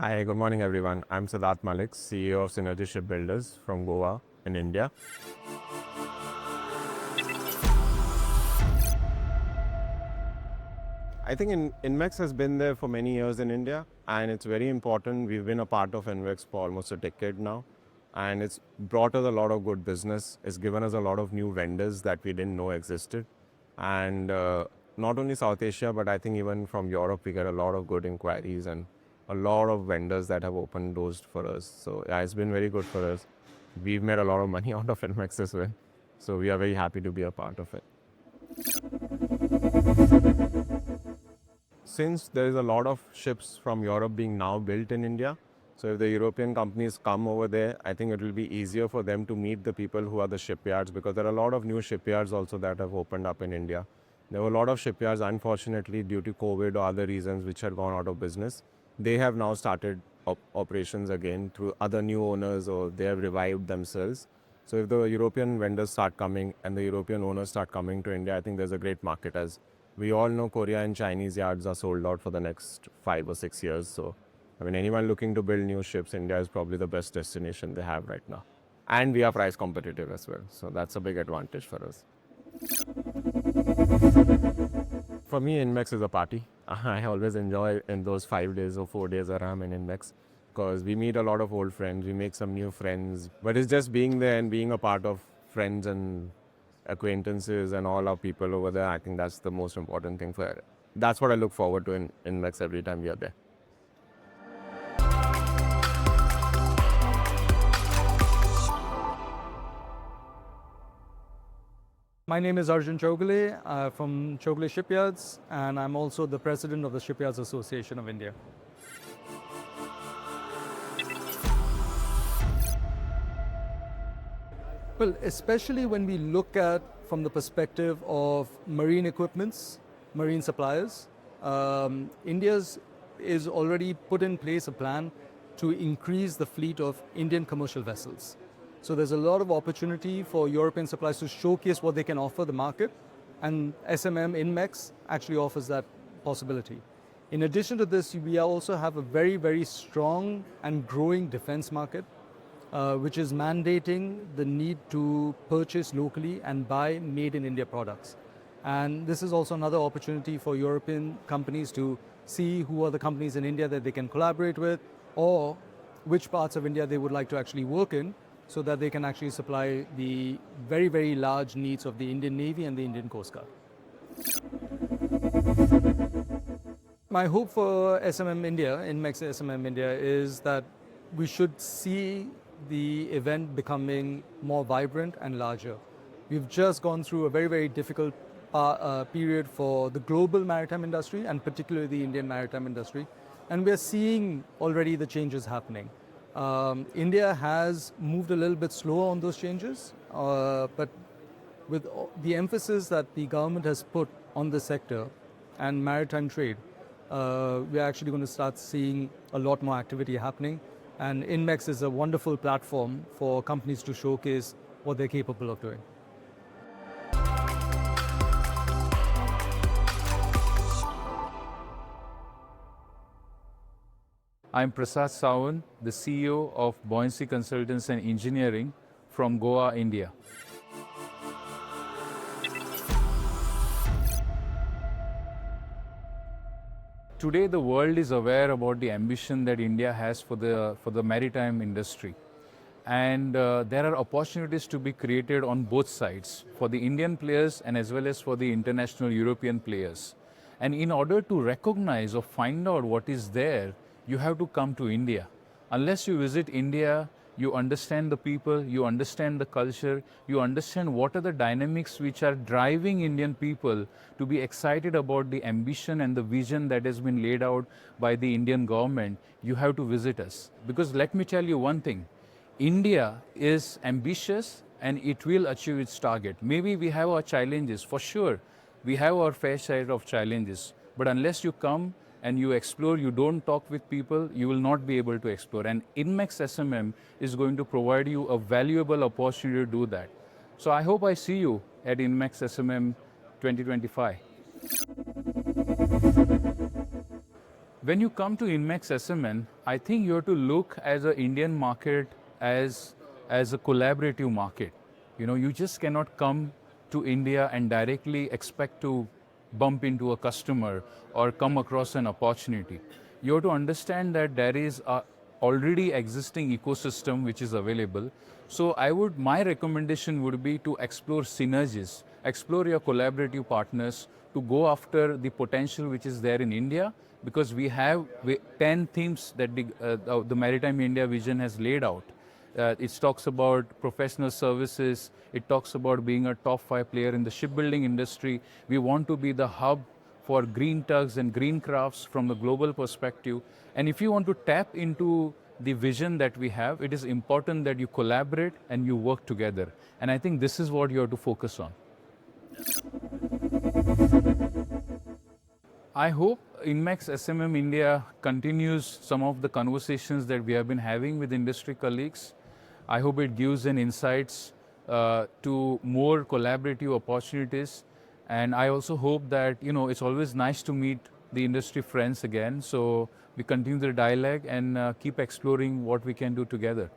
Hi, good morning everyone. I'm Siddarth Malik, CEO of Synergy Shipbuilders from Goa in India. I think INMEX has been there for many years in India and it's very important. We've been a part of INMEX for almost a decade now and it's brought us a lot of good business. It's given us a lot of new vendors that we didn't know existed. And not only South Asia, but I think even from Europe, we get a lot of good inquiries and a lot of vendors that have opened doors for us. So yeah, it's been very good for us. We've made a lot of money out of INMEX as well. So we are very happy to be a part of it. Since there is a lot of ships from Europe being now built in India, so if the European companies come over there, I think it will be easier for them to meet the people who are the shipyards, because there are a lot of new shipyards also that have opened up in India. There were a lot of shipyards, unfortunately, due to COVID or other reasons, which had gone out of business. They have now started operations again through other new owners, or they have revived themselves. So if the European vendors start coming and the European owners start coming to India, I think there's a great market. As we all know, Korea and Chinese yards are sold out for the next 5 or 6 years. So, I mean, anyone looking to build new ships, India is probably the best destination they have right now. And we are price competitive as well. So that's a big advantage for us. For me, INMEX is a party. I always enjoy in those 5 days or 4 days that I'm in INMEX, because we meet a lot of old friends, we make some new friends. But it's just being there and being a part of friends and acquaintances and all our people over there. I think that's the most important thing for it. That's what I look forward to in INMEX every time we are there. My name is Arjun Chowgule from Chowgule Shipyards, and I'm also the president of the Shipyards Association of India. Well, especially when we look at from the perspective of marine equipments, marine suppliers, India's is already put in place a plan to increase the fleet of Indian commercial vessels. So there's a lot of opportunity for European suppliers to showcase what they can offer the market, and SMM INMEX actually offers that possibility. In addition to this, we also have a very, very strong and growing defense market, which is mandating the need to purchase locally and buy made in India products. And this is also another opportunity for European companies to see who are the companies in India that they can collaborate with, or which parts of India they would like to actually work in, so that they can actually supply the very, very large needs of the Indian Navy and the Indian Coast Guard. My hope for SMM India, INMEX SMM India, is that we should see the event becoming more vibrant and larger. We've just gone through a very, very difficult period for the global maritime industry, and particularly the Indian maritime industry. And we're seeing already the changes happening. India has moved a little bit slower on those changes, but with the emphasis that the government has put on the sector and maritime trade, we're actually going to start seeing a lot more activity happening. And INMEX is a wonderful platform for companies to showcase what they're capable of doing. I'm Prasad Sawant, the CEO of Buoyancy Consultants and Engineering from Goa, India. Today, the world is aware about the ambition that India has for the maritime industry. And there are opportunities to be created on both sides, for the Indian players and as well as for the international European players. And in order to recognize or find out what is there, you have to come to India. Unless you visit India, you understand the people, you understand the culture, you understand what are the dynamics which are driving Indian people to be excited about the ambition and the vision that has been laid out by the Indian government. You have to visit us. Because let me tell you one thing, India is ambitious and it will achieve its target. Maybe we have our challenges, for sure. We have our fair share of challenges. But unless you come and you explore, you don't talk with people, you will not be able to explore. And INMEX SMM is going to provide you a valuable opportunity to do that. So I hope I see you at INMEX SMM 2025. When you come to INMEX SMN, I think you have to look as an Indian market as a collaborative market. You know, you just cannot come to India and directly expect to bump into a customer or come across an opportunity. You have to understand that there is a already existing ecosystem which is available. So my recommendation would be to explore synergies, explore your collaborative partners to go after the potential which is there in India, because we have 10 themes that the Maritime India vision has laid out. It talks about professional services, it talks about being a top 5 player in the shipbuilding industry. We want to be the hub for green tugs and green crafts from the global perspective. And if you want to tap into the vision that we have, it is important that you collaborate and you work together. And I think this is what you have to focus on. I hope INMEX SMM India continues some of the conversations that we have been having with industry colleagues. I hope it gives an insights to more collaborative opportunities. And I also hope that, you know, it's always nice to meet the industry friends again. So we continue the dialogue and keep exploring what we can do together.